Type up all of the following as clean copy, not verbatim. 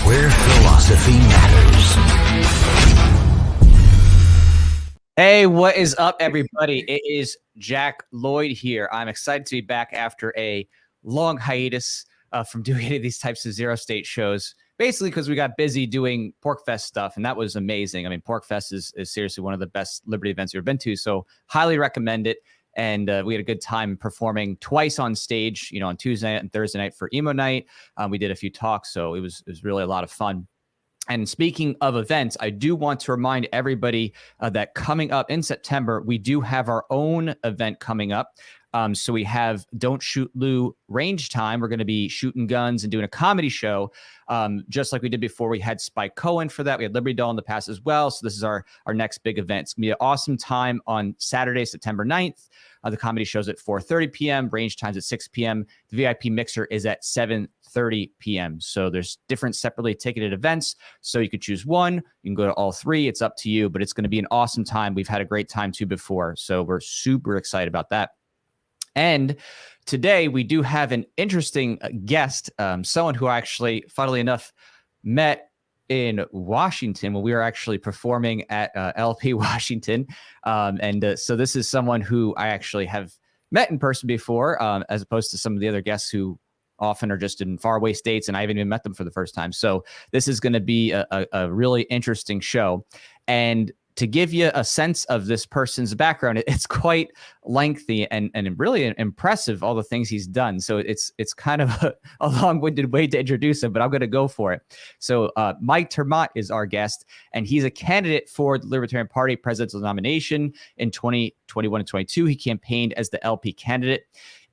where philosophy matters. Hey, what is up, everybody? It is Jack Lloyd here. I'm excited to be back after a long hiatus from doing any of these types of ZeroState shows, basically because we got busy doing PorcFest stuff, and that was amazing. I mean, PorcFest is seriously one of the best Liberty events we've been to, so highly recommend it. And we had a good time performing twice on stage, on Tuesday and Thursday night for emo night. We did a few talks, so it was really a lot of fun. And speaking of events, I do want to remind everybody that coming up in September, we do have our own event coming up. So we have Don't Shoot Lou Range Time. We're going to be shooting guns and doing a comedy show, just like we did before. We had Spike Cohen for that. We had Liberty Doll in the past as well. So this is our next big event. It's going to be an awesome time on Saturday, September 9th. The comedy show's at 4:30 p.m. Range time's at 6 p.m. The VIP mixer is at 7:30 p.m. So there's different separately ticketed events. So you could choose one. You can go to all three. It's up to you, but it's going to be an awesome time. We've had a great time too before. So we're super excited about that. And today we do have an interesting guest, someone who I actually, funnily enough, met in Washington when we were actually performing at LP Washington. So this is someone who I actually have met in person before, as opposed to some of the other guests who often are just in faraway states, and I haven't even met them for the first time. So this is going to be a really interesting show. And to give you a sense of this person's background, it's quite lengthy and really impressive, all the things he's done. So it's kind of a long-winded way to introduce him, but I'm going to go for it. So Mike Ter Maat is our guest, and he's a candidate for the Libertarian Party presidential nomination in 2021 and 22. He campaigned as the LP candidate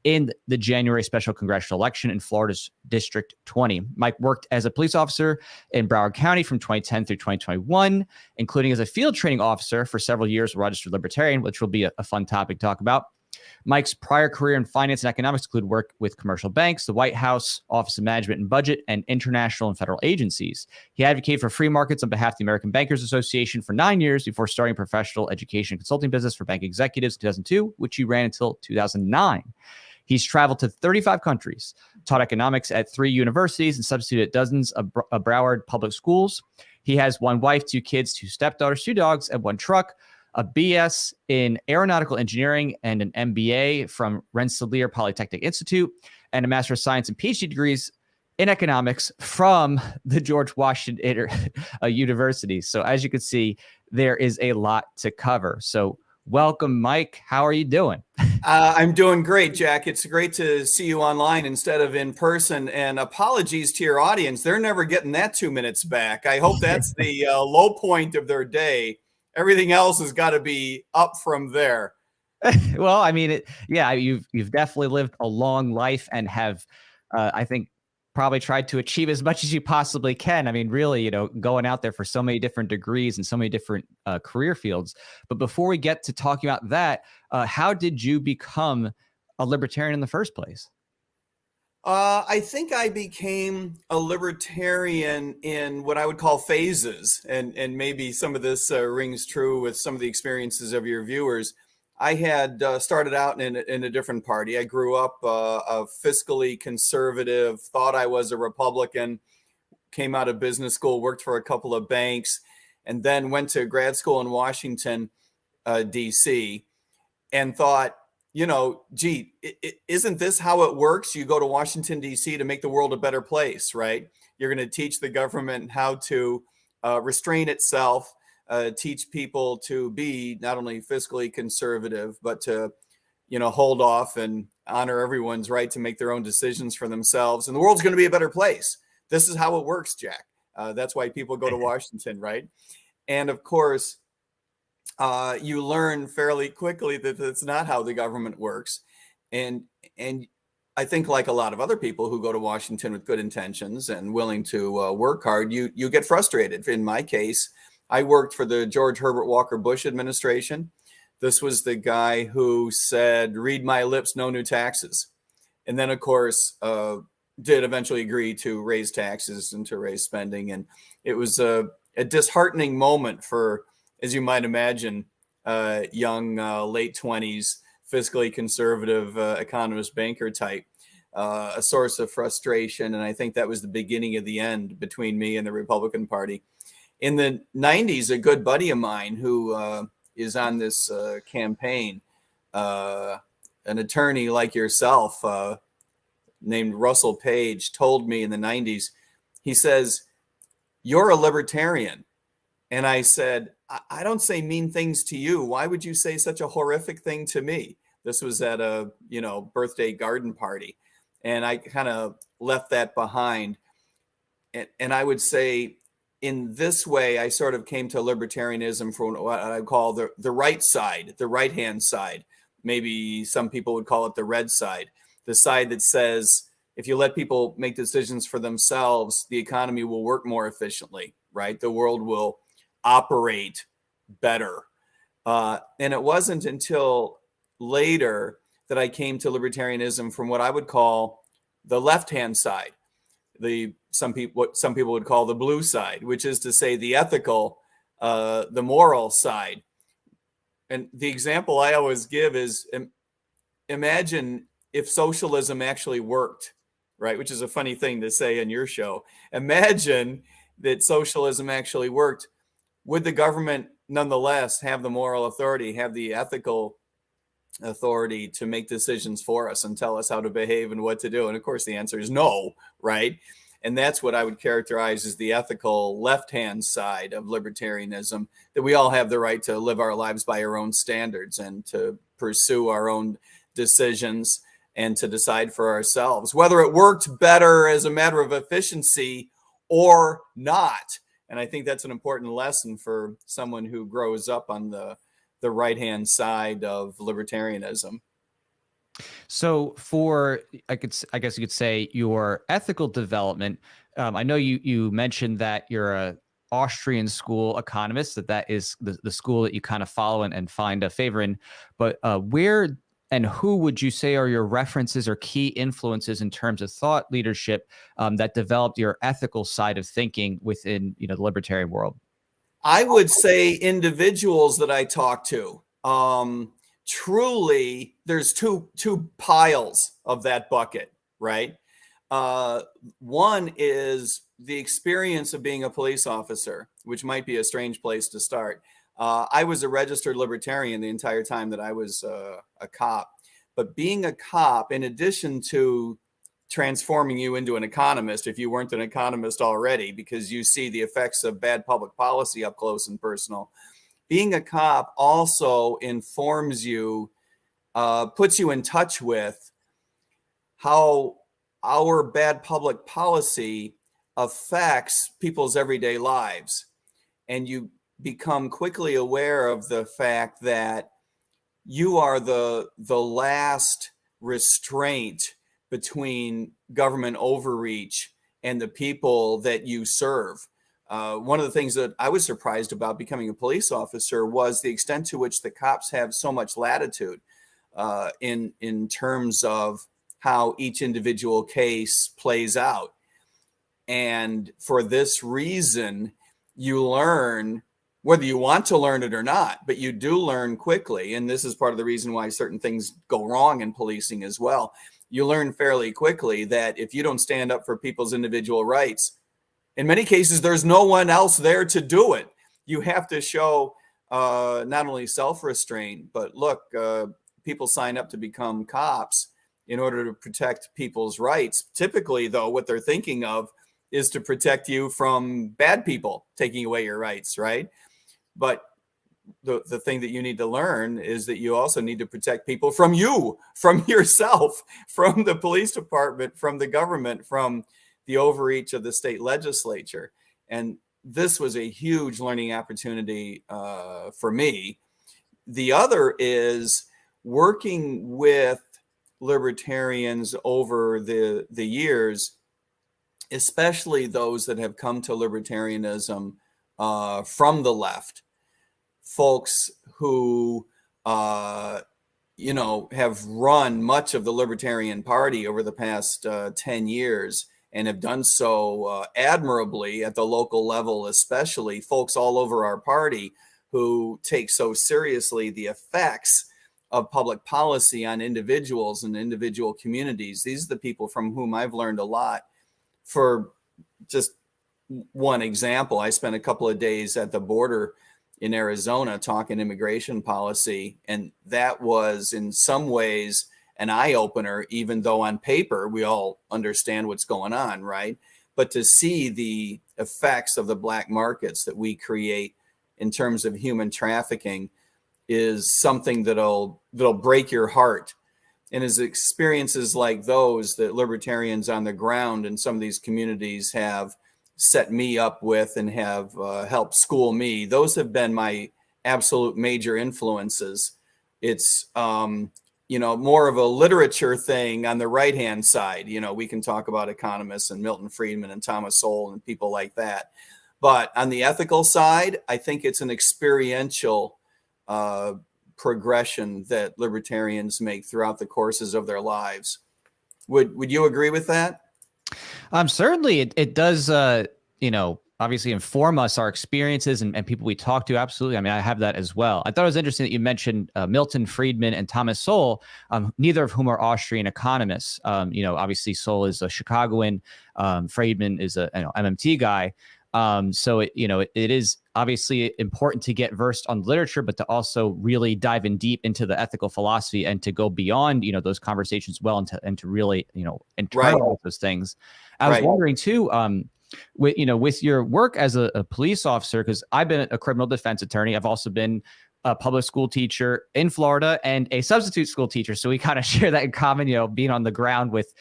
in the January special congressional election in Florida's District 20. Mike worked as a police officer in Broward County from 2010 through 2021, including as a field training officer for several years, registered libertarian, which will be a fun topic to talk about. Mike's prior career in finance and economics include work with commercial banks, the White House, Office of Management and Budget, and international and federal agencies. He advocated for free markets on behalf of the American Bankers Association for 9 years before starting a professional education consulting business for bank executives in 2002, which he ran until 2009. He's traveled to 35 countries, taught economics at 3 universities, and substituted at dozens of Broward public schools. He has 1 wife, 2 kids, 2 stepdaughters, 2 dogs, and 1 truck, a BS in aeronautical engineering and an MBA from Rensselaer Polytechnic Institute, and a Master of Science and PhD degrees in economics from the George Washington University. So as you can see, there is a lot to cover. So welcome, Mike. How are you doing? I'm doing great, Jack. It's great to see you online instead of in person. And apologies to your audience. They're never getting that 2 minutes back. I hope that's the low point of their day. Everything else has got to be up from there. Well, I mean, you've definitely lived a long life and have, I think, probably tried to achieve as much as you possibly can. I mean, really, going out there for so many different degrees and so many different career fields. But before we get to talking about that, how did you become a libertarian in the first place? I think I became a libertarian in what I would call phases. And maybe some of this rings true with some of the experiences of your viewers. I had started out in a different party. I grew up a fiscally conservative, thought I was a Republican, came out of business school, worked for a couple of banks, and then went to grad school in Washington, D.C., and thought, gee, isn't this how it works? You go to Washington, D.C. to make the world a better place, right? You're going to teach the government how to restrain itself, teach people to be not only fiscally conservative, but to, hold off and honor everyone's right to make their own decisions for themselves. And the world's going to be a better place. This is how it works, Jack. That's why people go to Washington, right? And of course, you learn fairly quickly that that's not how the government works. And I think, like a lot of other people who go to Washington with good intentions and willing to work hard, you get frustrated. In my case, I worked for the George Herbert Walker Bush administration. This was the guy who said, "Read my lips, no new taxes." And then, of course, did eventually agree to raise taxes and to raise spending. And it was a disheartening moment for, as you might imagine, young, late 20s, fiscally conservative economist banker type. a source of frustration. And I think that was the beginning of the end between me and the Republican Party. In the 90s, a good buddy of mine who is on this campaign, an attorney like yourself, named Russell Page, told me in the 90s, he says, "You're a libertarian." And I said, I don't say mean things to you. Why would you say such a horrific thing to me? This was at a, birthday garden party. And I kind of left that behind. And I would say in this way, I sort of came to libertarianism from what I call the right side, the right-hand side. Maybe some people would call it the red side, the side that says, if you let people make decisions for themselves, the economy will work more efficiently, right? The world will operate better. And it wasn't until later that I came to libertarianism from what I would call the left-hand side, what some people would call the blue side, which is to say the ethical, the moral side. And the example I always give is, imagine if socialism actually worked, right? Which is a funny thing to say in your show. Imagine that socialism actually worked. Would the government nonetheless have the moral authority, have the ethical authority to make decisions for us and tell us how to behave and what to do? And of course, the answer is no, right? And that's what I would characterize as the ethical left-hand side of libertarianism, that we all have the right to live our lives by our own standards and to pursue our own decisions and to decide for ourselves whether it worked better as a matter of efficiency or not. And I think that's an important lesson for someone who grows up on the right-hand side of libertarianism. So I guess you could say your ethical development, I know you mentioned that you're a Austrian school economist, that is the school that you kind of follow and find a favor in, but where and who would you say are your references or key influences in terms of thought leadership that developed your ethical side of thinking within the libertarian world? I would say individuals that I talk to. Truly, there's two piles of that bucket, right? One is the experience of being a police officer, which might be a strange place to start. I was a registered libertarian the entire time that I was a cop. But being a cop, in addition to transforming you into an economist, if you weren't an economist already, because you see the effects of bad public policy up close and personal, being a cop also informs you, puts you in touch with how our bad public policy affects people's everyday lives. And you become quickly aware of the fact that you are the last restraint between government overreach and the people that you serve. One of the things that I was surprised about becoming a police officer was the extent to which the cops have so much latitude in terms of how each individual case plays out. And for this reason, you learn, whether you want to learn it or not, but you do learn quickly. And this is part of the reason why certain things go wrong in policing as well. You learn fairly quickly that if you don't stand up for people's individual rights, in many cases, there's no one else there to do it. You have to show not only self-restraint, but look, people sign up to become cops in order to protect people's rights. Typically, though, what they're thinking of is to protect you from bad people taking away your rights, right? But the thing that you need to learn is that you also need to protect people from you, from yourself, from the police department, from the government, from the overreach of the state legislature. And this was a huge learning opportunity for me. The other is working with libertarians over the years, especially those that have come to libertarianism from the left, folks who have run much of the Libertarian Party over the past 10 years and have done so admirably at the local level, especially folks all over our party who take so seriously the effects of public policy on individuals and individual communities. These are the people from whom I've learned a lot. For just one example, I spent a couple of days at the border in Arizona talking immigration policy, and that was in some ways an eye-opener, even though on paper we all understand what's going on, right? But to see the effects of the black markets that we create in terms of human trafficking is something that'll break your heart. And as experiences like those that libertarians on the ground in some of these communities have set me up with and have helped school me, those have been my absolute major influences. It's more of a literature thing on the right-hand side. We can talk about economists and Milton Friedman and Thomas Sowell and people like that. But on the ethical side, I think it's an experiential progression that libertarians make throughout the courses of their lives. Would you agree with that? Certainly it does, obviously inform us, our experiences and people we talk to. Absolutely. I mean, I have that as well. I thought it was interesting that you mentioned Milton Friedman and Thomas Sowell, neither of whom are Austrian economists. Obviously Sowell is a Chicagoan, Friedman is a MMT guy. So it is obviously important to get versed on literature, but to also really dive in deep into the ethical philosophy and to go beyond, those conversations and to really, internalize those things. I was wondering too, with your work as a police officer, because I've been a criminal defense attorney. I've also been a public school teacher in Florida and a substitute school teacher. So we kind of share that in common, being on the ground with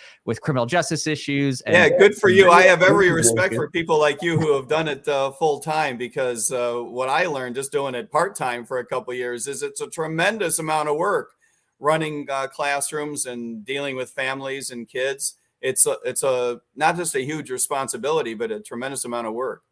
criminal justice issues. And, good for you. I have every respect for people like you who have done it full time, because what I learned just doing it part time for a couple of years is it's a tremendous amount of work running classrooms and dealing with families and kids. It's a not just a huge responsibility, but a tremendous amount of work.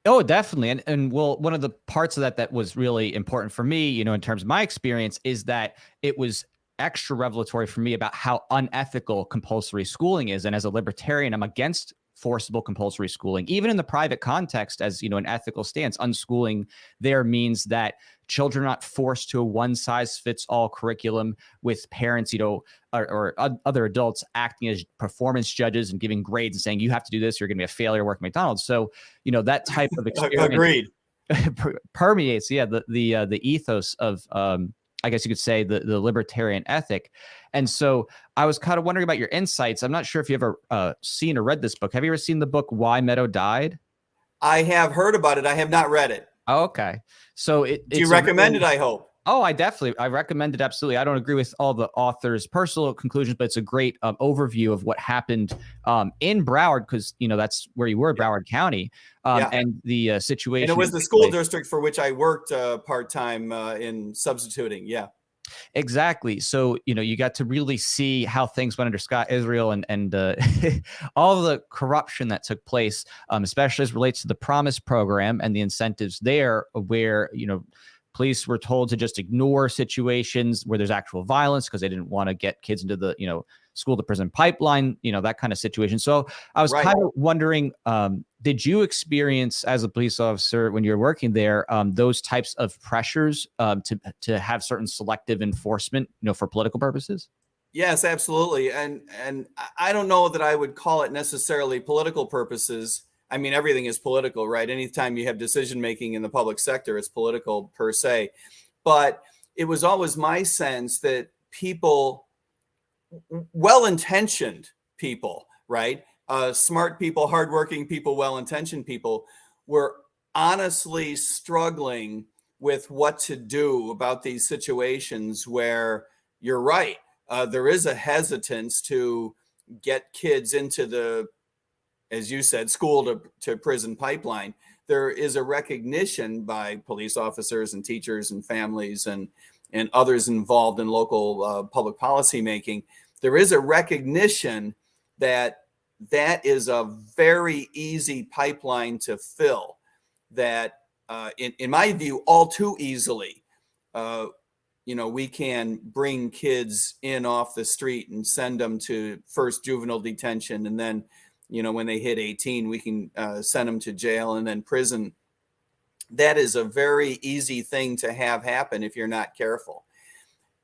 Oh, definitely. And well, one of the parts of that was really important for me, in terms of my experience, is that it was extra revelatory for me about how unethical compulsory schooling is. And as a libertarian, I'm against forcible compulsory schooling, even in the private context, as an ethical stance. Unschooling there means that children are not forced to a one-size-fits-all curriculum with parents, or other adults acting as performance judges and giving grades and saying, you have to do this, you're going to be a failure working at McDonald's. So, that type of experience Agreed. permeates, the ethos of, I guess you could say, the libertarian ethic. And so I was kind of wondering about your insights. I'm not sure if you ever seen or read this book. Have you ever seen the book Why Meadow Died? I have heard about it. I have not read it. Oh, okay. So do you recommend it, I hope? Oh, I recommend it. Absolutely. I don't agree with all the author's personal conclusions, but it's a great overview of what happened in Broward, because, that's where you were, Broward County, and the situation. And it was the school district for which I worked part-time in substituting. Yeah. Exactly. So, you got to really see how things went under Scott Israel and all of the corruption that took place, especially as it relates to the Promise program and the incentives there, where, police were told to just ignore situations where there's actual violence because they didn't want to get kids into the, school to prison pipeline, that kind of situation. So I was kind of wondering, did you experience as a police officer when you're working there, those types of pressures to have certain selective enforcement, for political purposes? Yes, absolutely. And I don't know that I would call it necessarily political purposes. I mean, everything is political, right? Anytime you have decision-making in the public sector, it's political per se. But it was always my sense that people, well-intentioned people, right? Smart people, hardworking people, well-intentioned people were honestly struggling with what to do about these situations where you're right. There is a hesitance to get kids into the, as you said, school to prison pipeline. There is a recognition by police officers and teachers and families and others involved in local public policy making. There is a recognition that is a very easy pipeline to fill, that in my view, all too easily, we can bring kids in off the street and send them to first juvenile detention, and then when they hit 18, we can send them to jail and then prison. That is a very easy thing to have happen if you're not careful.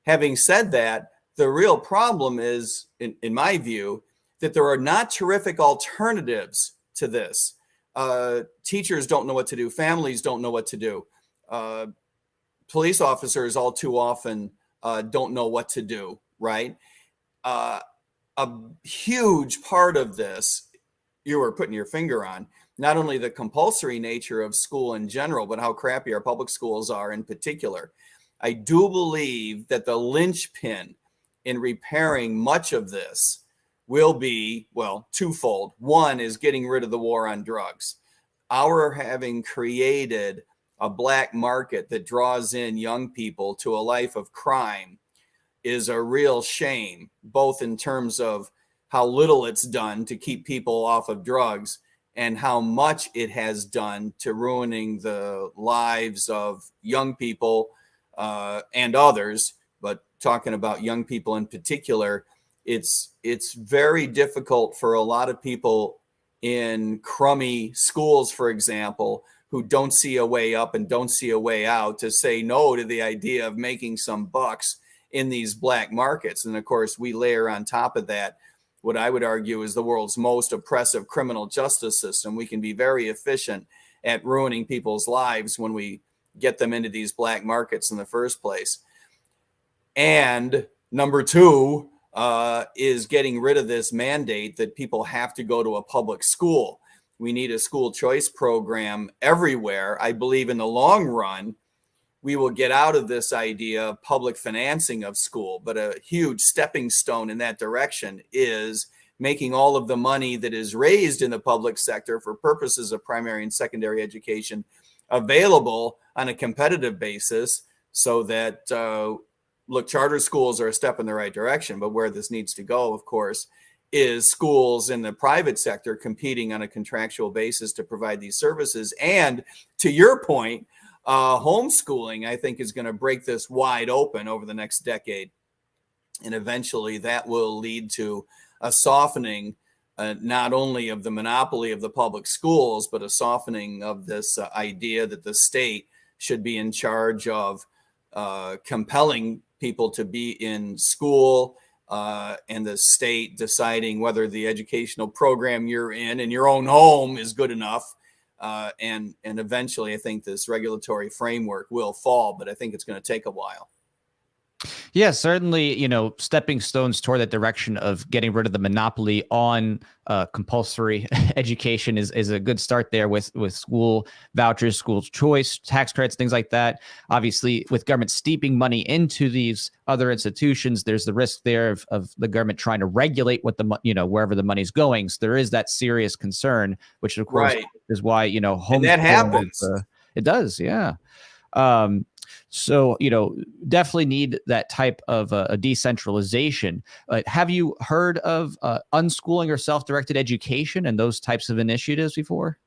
Having said that, the real problem is, in my view, that there are not terrific alternatives to this. Teachers don't know what to do. Families don't know what to do. Police officers all too often don't know what to do, right? A huge part of this, you were putting your finger on, not only the compulsory nature of school in general, but how crappy our public schools are in particular. I do believe that the linchpin in repairing much of this will be, well, twofold. One is getting rid of the war on drugs. Our having created a black market that draws in young people to a life of crime is a real shame, both in terms of how little it's done to keep people off of drugs and how much it has done to ruining the lives of young people and others. But talking about young people in particular, it's very difficult for a lot of people in crummy schools, for example, who don't see a way up and don't see a way out, to say no to the idea of making some bucks in these black markets. And of course, we layer on top of that what I would argue is the world's most oppressive criminal justice system. We can be very efficient at ruining people's lives when we get them into these black markets in the first place. And number two is getting rid of this mandate that people have to go to a public school. We need a school choice program everywhere. I believe in the long run, we will get out of this idea of public financing of school. But a huge stepping stone in that direction is making all of the money that is raised in the public sector for purposes of primary and secondary education available on a competitive basis, so that, look, charter schools are a step in the right direction, but where this needs to go, of course, is schools in the private sector competing on a contractual basis to provide these services. And to your point, homeschooling, I think, is going to break this wide open over the next decade. And eventually that will lead to a softening, not only of the monopoly of the public schools, but a softening of this idea that the state should be in charge of compelling people to be in school, and the state deciding whether the educational program you're in your own home is good enough. And eventually, I think this regulatory framework will fall, but I think it's going to take a while. Yeah, certainly, stepping stones toward that direction of getting rid of the monopoly on compulsory education is a good start there with school vouchers, school choice, tax credits, things like that. Obviously, with government steeping money into these other institutions, there's the risk there of the government trying to regulate what wherever the money's going. So there is that serious concern, which of course is why, and that happens. It does, yeah. So, definitely need that type of a decentralization. Have you heard of unschooling or self-directed education and those types of initiatives before?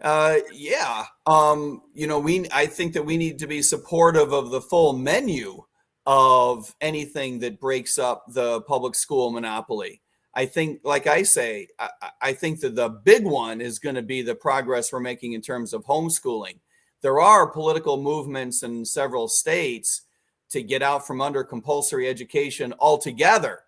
Yeah. I think that we need to be supportive of the full menu of anything that breaks up the public school monopoly. I think, like I say, I think that the big one is going to be the progress we're making in terms of homeschooling. There are political movements in several states to get out from under compulsory education altogether,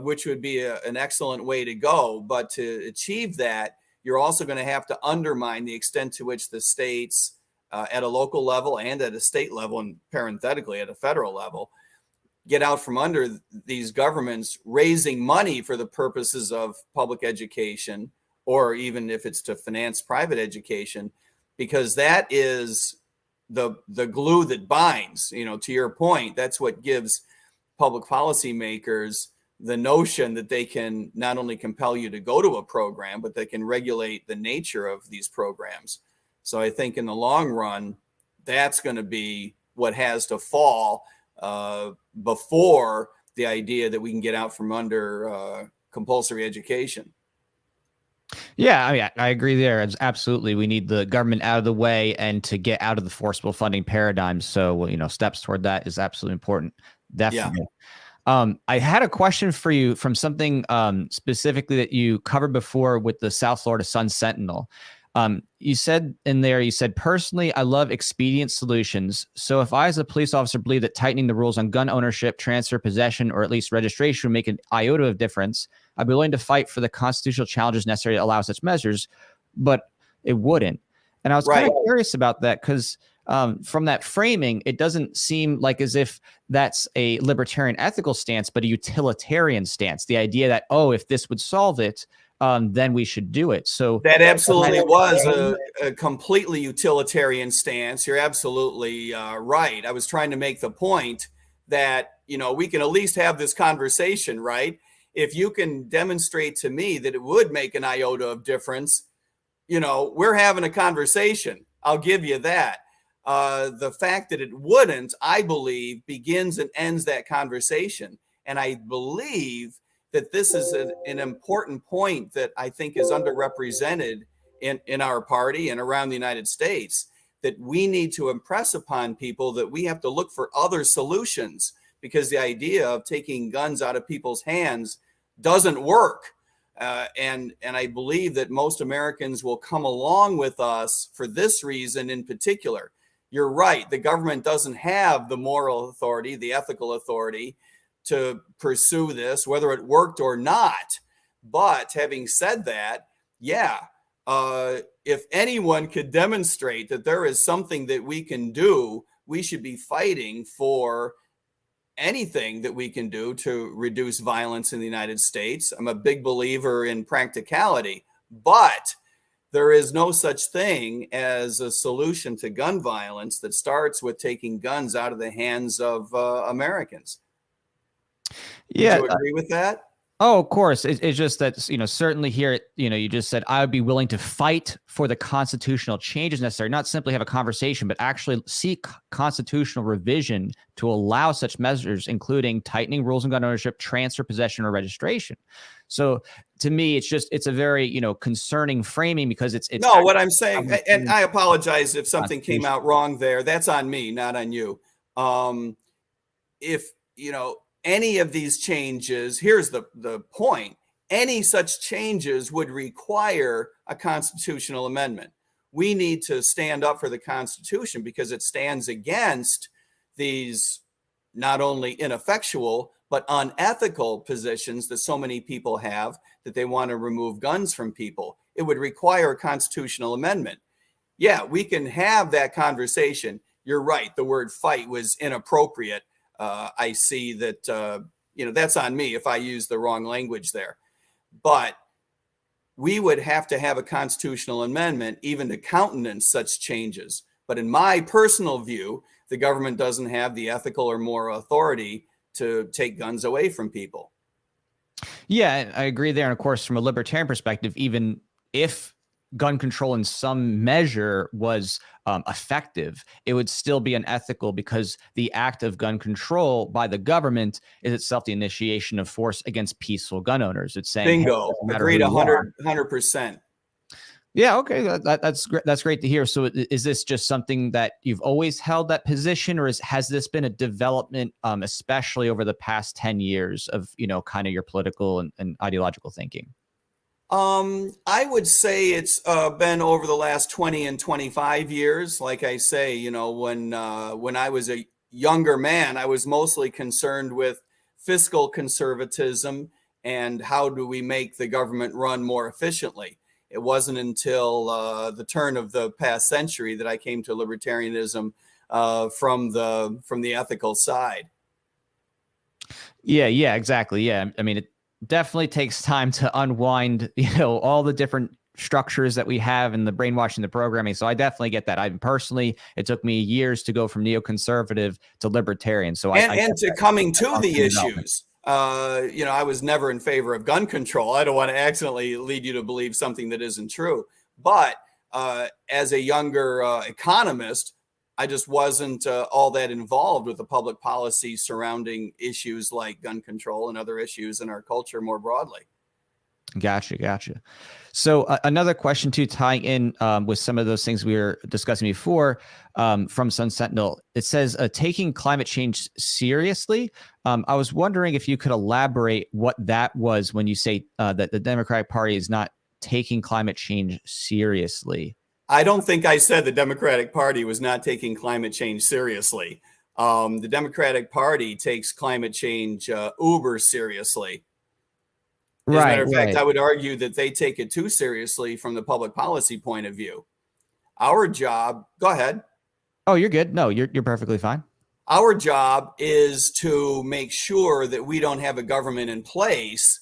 which would be an excellent way to go. But to achieve that, you're also going to have to undermine the extent to which the states at a local level and at a state level, and parenthetically at a federal level, get out from under these governments raising money for the purposes of public education, or even if it's to finance private education, because that is the glue that binds. To your point, that's what gives public policy makers the notion that they can not only compel you to go to a program, but they can regulate the nature of these programs. So I think in the long run, that's going to be what has to fall before the idea that we can get out from under compulsory education. Yeah, I mean, I agree there. It's absolutely. We need the government out of the way and to get out of the forcible funding paradigm. So, steps toward that is absolutely important. Definitely. Yeah. I had a question for you from something specifically that you covered before with the South Florida Sun Sentinel. You said in there, you said, personally, I love expedient solutions. So if I, as a police officer, believe that tightening the rules on gun ownership, transfer, possession, or at least registration would make an iota of difference, I'd be willing to fight for the constitutional challenges necessary to allow such measures, but it wouldn't. And I was kind of curious about that because from that framing, it doesn't seem like as if that's a libertarian ethical stance, but a utilitarian stance. The idea that, oh, if this would solve it, then we should do it. So that absolutely was a completely utilitarian stance. You're absolutely right. I was trying to make the point that, we can at least have this conversation, right? If you can demonstrate to me that it would make an iota of difference, we're having a conversation. I'll give you that. The fact that it wouldn't, I believe, begins and ends that conversation. And I believe that this is an important point that I think is underrepresented in our party and around the United States, that we need to impress upon people that we have to look for other solutions, because the idea of taking guns out of people's hands doesn't work. And I believe that most Americans will come along with us for this reason in particular. You're right. The government doesn't have the moral authority, the ethical authority to pursue this, whether it worked or not. But having said that, if anyone could demonstrate that there is something that we can do, we should be fighting for anything that we can do to reduce violence in the United States. I'm a big believer in practicality, but there is no such thing as a solution to gun violence that starts with taking guns out of the hands of Americans. Yeah. Would you agree with that? Oh, of course. It's just that, certainly here, you just said, I would be willing to fight for the constitutional changes necessary, not simply have a conversation, but actually seek constitutional revision to allow such measures, including tightening rules on gun ownership, transfer, possession, or registration. So to me, it's a very, concerning framing, because it's no, what I'm saying, and I apologize if something came out wrong there. That's on me, not on you. If, any of these changes, here's the point, any such changes would require a constitutional amendment. We need to stand up for the Constitution because it stands against these not only ineffectual, but unethical positions that so many people have, that they want to remove guns from people. It would require a constitutional amendment. Yeah, we can have that conversation. You're right. The word fight was inappropriate. I see that, that's on me if I use the wrong language there. But we would have to have a constitutional amendment even to countenance such changes. But in my personal view, the government doesn't have the ethical or moral authority to take guns away from people. Yeah, I agree there. And of course, from a libertarian perspective, even if gun control in some measure was effective, it would still be unethical, because the act of gun control by the government is itself the initiation of force against peaceful gun owners. It's saying, bingo, hey, agreed 100%. Yeah, okay, that's great. That's great to hear. So is this just something that you've always held that position, or has this been a development, especially over the past 10 years of, kind of your political and ideological thinking? I would say it's been over the last 20 and 25 years. Like I say, when I was a younger man, I was mostly concerned with fiscal conservatism and how do we make the government run more efficiently. It wasn't until the turn of the past century that I came to libertarianism from the ethical side. Yeah, exactly. Yeah, I mean, it definitely takes time to unwind, all the different structures that we have and the brainwashing, the programming. So I definitely get that. It took me years to go from neoconservative to libertarian. So and to coming to the issues. I was never in favor of gun control. I don't want to accidentally lead you to believe something that isn't true. But as a younger economist, I just wasn't all that involved with the public policy surrounding issues like gun control and other issues in our culture more broadly. Gotcha. So another question too, tying in with some of those things we were discussing before, from Sun Sentinel, it says taking climate change seriously. I was wondering if you could elaborate what that was when you say that the Democratic Party is not taking climate change seriously? I don't think I said the Democratic Party was not taking climate change seriously. The Democratic Party takes climate change uber seriously. As a matter of fact, I would argue that they take it too seriously from the public policy point of view. Our job, go ahead. Oh, you're good. No, you're perfectly fine. Our job is to make sure that we don't have a government in place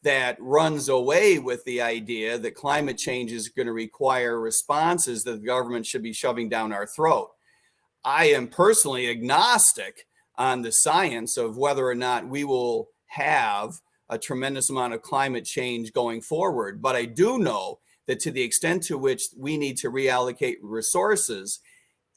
that runs away with the idea that climate change is going to require responses that the government should be shoving down our throat. I am personally agnostic on the science of whether or not we will have a tremendous amount of climate change going forward. But I do know that to the extent to which we need to reallocate resources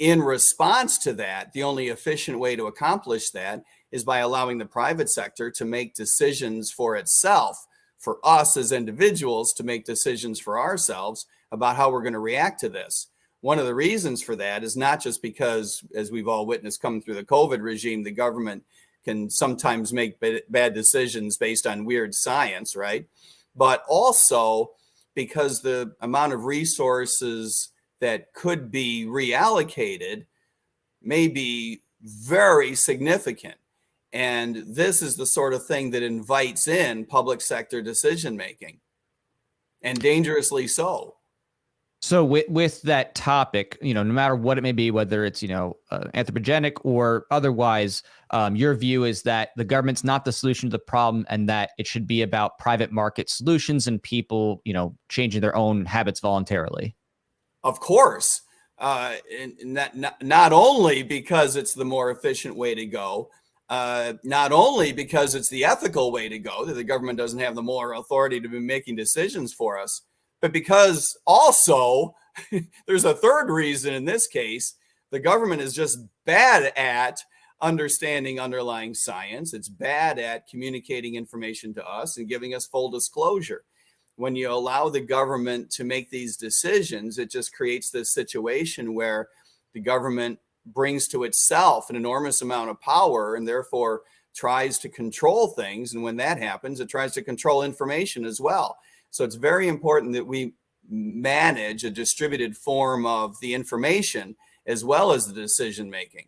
in response to that, the only efficient way to accomplish that is by allowing the private sector to make decisions for itself, for us as individuals to make decisions for ourselves about how we're going to react to this. One of the reasons for that is not just because, as we've all witnessed coming through the COVID regime, the government can sometimes make bad decisions based on weird science, right? But also because the amount of resources that could be reallocated may be very significant. And this is the sort of thing that invites in public sector decision making, and dangerously so. So with that topic, no matter what it may be, whether it's, anthropogenic or otherwise, your view is that the government's not the solution to the problem and that it should be about private market solutions and people, changing their own habits voluntarily. Of course, and not only because it's the more efficient way to go, not only because it's the ethical way to go, that the government doesn't have the moral authority to be making decisions for us, but because also there's a third reason in this case. The government is just bad at understanding underlying science. It's bad at communicating information to us and giving us full disclosure. When you allow the government to make these decisions, it just creates this situation where the government brings to itself an enormous amount of power and therefore tries to control things. And when that happens, it tries to control information as well. So it's very important that we manage a distributed form of the information as well as the decision making.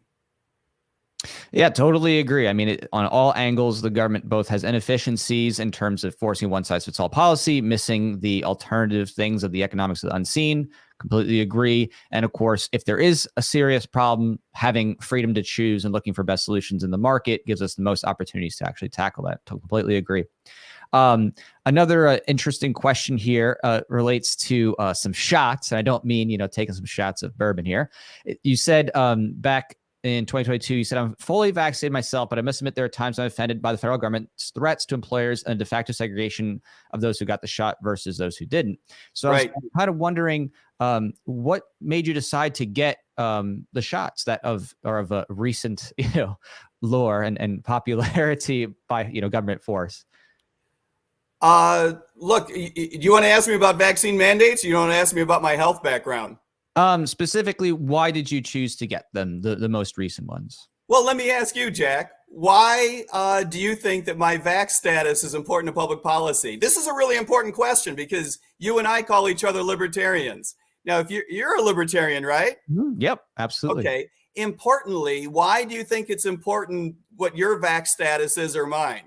Yeah, totally agree. I mean, on all angles, the government both has inefficiencies in terms of forcing one size fits all policy, missing the alternative things of the economics of the unseen. Completely agree. And of course, if there is a serious problem, having freedom to choose and looking for best solutions in the market gives us the most opportunities to actually tackle that. Completely agree. Another interesting question here relates to some shots. And I don't mean, taking some shots of bourbon here. You said back in 2022, you said, I'm fully vaccinated myself, but I must admit there are times I'm offended by the federal government's threats to employers and de facto segregation of those who got the shot versus those who didn't. So right. I was kind of wondering what made you decide to get the shots that are of a recent, lore and popularity by, government force? Look, do you want to ask me about vaccine mandates? Or you want to ask me about my health background? Specifically, why did you choose to get them, the most recent ones? Well, let me ask you, Jack, why do you think that my vax status is important to public policy? This is a really important question because you and I call each other libertarians. Now, if you're a libertarian, right? Yep, absolutely. Okay. Importantly, why do you think it's important what your vax status is or mine?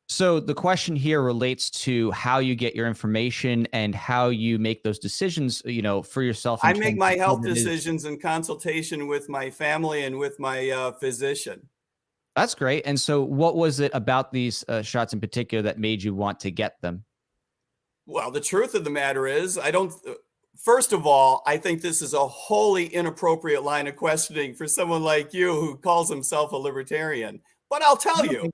So the question here relates to how you get your information and how you make those decisions, for yourself. I make my health decisions in consultation with my family and with my physician. That's great. And so what was it about these shots in particular that made you want to get them? Well, the truth of the matter is, first of all, I think this is a wholly inappropriate line of questioning for someone like you who calls himself a libertarian. But I'll tell you.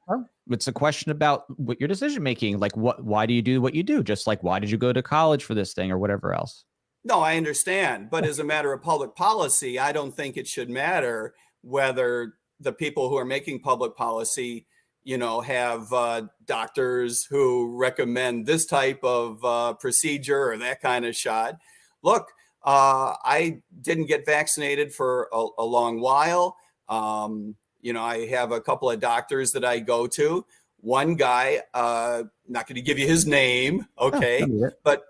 It's a question about what your decision making, like why do you do what you do? Just like, why did you go to college for this thing or whatever else? No, I understand. But as a matter of public policy, I don't think it should matter whether the people who are making public policy, have doctors who recommend this type of procedure or that kind of shot. Look, I didn't get vaccinated for a long while. I have a couple of doctors that I go to. one guy, not going to give you his name, okay, but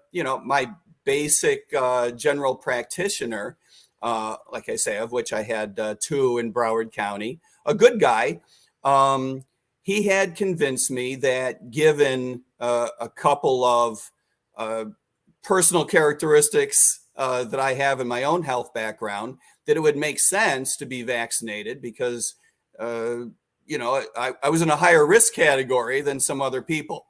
my basic general practitioner, like I say, of which I had 2 in Broward County, a good guy. He had convinced me that given a couple of personal characteristics that I have in my own health background, that it would make sense to be vaccinated because, I was in a higher risk category than some other people.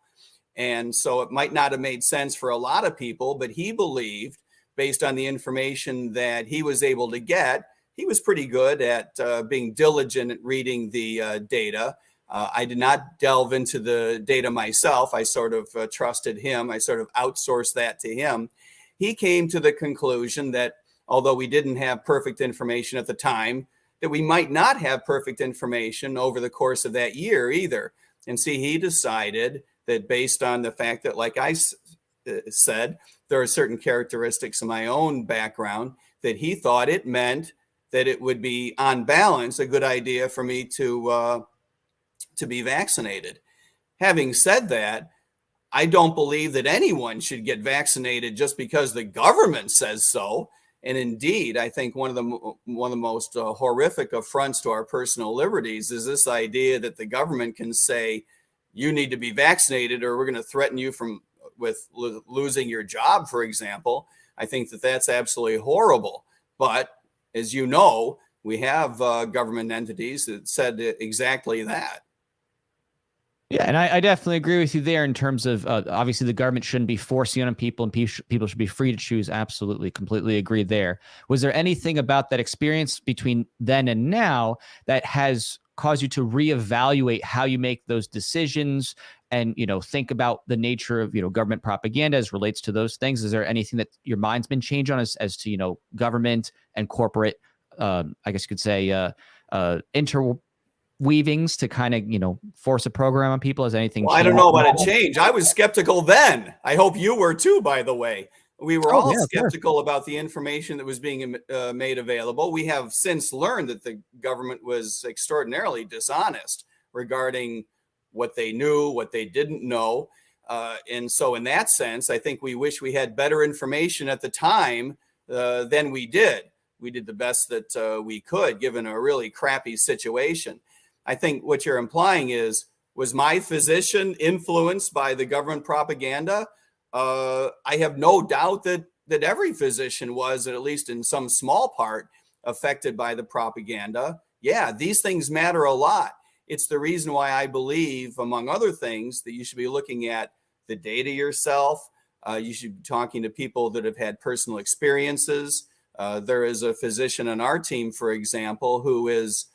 And so it might not have made sense for a lot of people, but he believed, based on the information that he was able to get, he was pretty good at being diligent at reading the data. I did not delve into the data myself. I sort of trusted him. I sort of outsourced that to him. He came to the conclusion that although we didn't have perfect information at the time, that we might not have perfect information over the course of that year either. And see, he decided that based on the fact that, like I said, there are certain characteristics of my own background, that he thought it meant that it would be, on balance, a good idea for me to be vaccinated. Having said that, I don't believe that anyone should get vaccinated just because the government says so. And indeed, I think one of the most horrific affronts to our personal liberties is this idea that the government can say, you need to be vaccinated or we're going to threaten you with losing your job, for example. I think that that's absolutely horrible. But as you know, we have government entities that said exactly that. Yeah, and I definitely agree with you there in terms of obviously the government shouldn't be forcing on people and people should be free to choose. Absolutely, completely agree there. Was there anything about that experience between then and now that has caused you to reevaluate how you make those decisions and, think about the nature of, government propaganda as relates to those things? Is there anything that your mind's been changed on as to, government and corporate, I guess you could say, interweavings to kind of, force a program on people? Has anything changed? I don't know about a change. I was skeptical then. I hope you were too, by the way. We were all skeptical about the information that was being made available. We have since learned that the government was extraordinarily dishonest regarding what they knew, what they didn't know. And so in that sense, I think we wish we had better information at the time than we did. We did the best that we could, given a really crappy situation. I think what you're implying is, was my physician influenced by the government propaganda? I have no doubt that every physician was, at least in some small part, affected by the propaganda. Yeah, these things matter a lot. It's the reason why I believe, among other things, that you should be looking at the data yourself. You should be talking to people that have had personal experiences. There is a physician on our team, for example, who is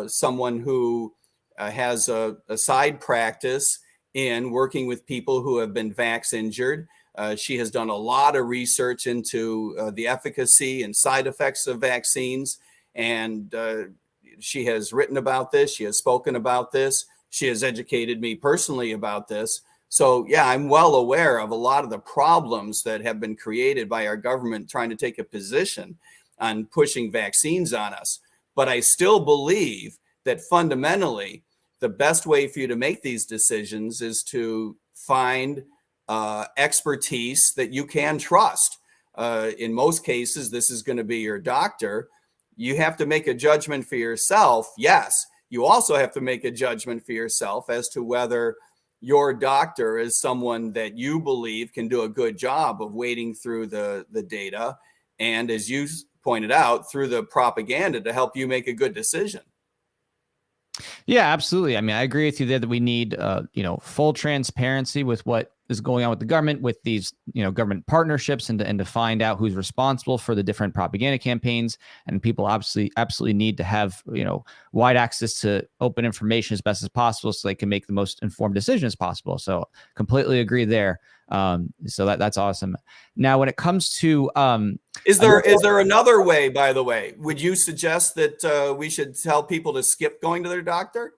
someone who has a side practice in working with people who have been vax injured. She has done a lot of research into the efficacy and side effects of vaccines. And she has written about this. She has spoken about this. She has educated me personally about this. So, yeah, I'm well aware of a lot of the problems that have been created by our government trying to take a position on pushing vaccines on us. But I still believe that fundamentally, the best way for you to make these decisions is to find expertise that you can trust. In most cases, this is going to be your doctor. You have to make a judgment for yourself. Yes, you also have to make a judgment for yourself as to whether your doctor is someone that you believe can do a good job of wading through the data. And as you pointed out, through the propaganda to help you make a good decision. Yeah, absolutely. I mean, I agree with you there that we need, full transparency with what is going on with the government, with these, government partnerships, and to find out who's responsible for the different propaganda campaigns. And people absolutely need to have, wide access to open information as best as possible so they can make the most informed decision as possible. So completely agree there. So that's awesome. Now, when it comes to is there another way, by the way? Would you suggest that we should tell people to skip going to their doctor?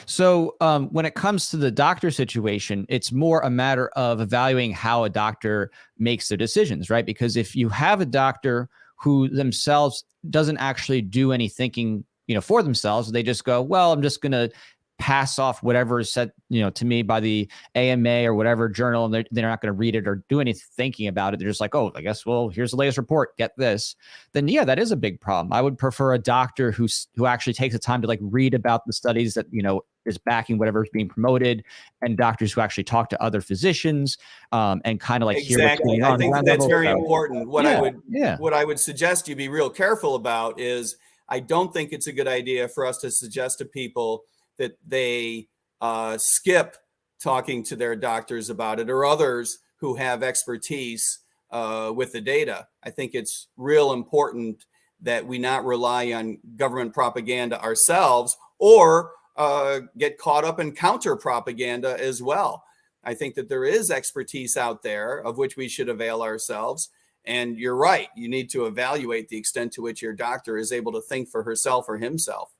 So when it comes to the doctor situation, it's more a matter of evaluating how a doctor makes their decisions, right? Because if you have a doctor who themselves doesn't actually do any thinking, for themselves, they just go, well, I'm just going to pass off whatever is said, to me by the AMA or whatever journal, and they're not going to read it or do any thinking about it. They're just like, oh, I guess, well, here's the latest report, get this. Then yeah, that is a big problem. I would prefer a doctor who actually takes the time to like read about the studies that, is backing whatever is being promoted, and doctors who actually talk to other physicians and kind of like hear what's going on. I think that's very important. What I would suggest you be real careful about is, I don't think it's a good idea for us to suggest to people that they skip talking to their doctors about it or others who have expertise with the data. I think it's real important that we not rely on government propaganda ourselves or get caught up in counter propaganda as well. I think that there is expertise out there of which we should avail ourselves. And you're right. You need to evaluate the extent to which your doctor is able to think for herself or himself.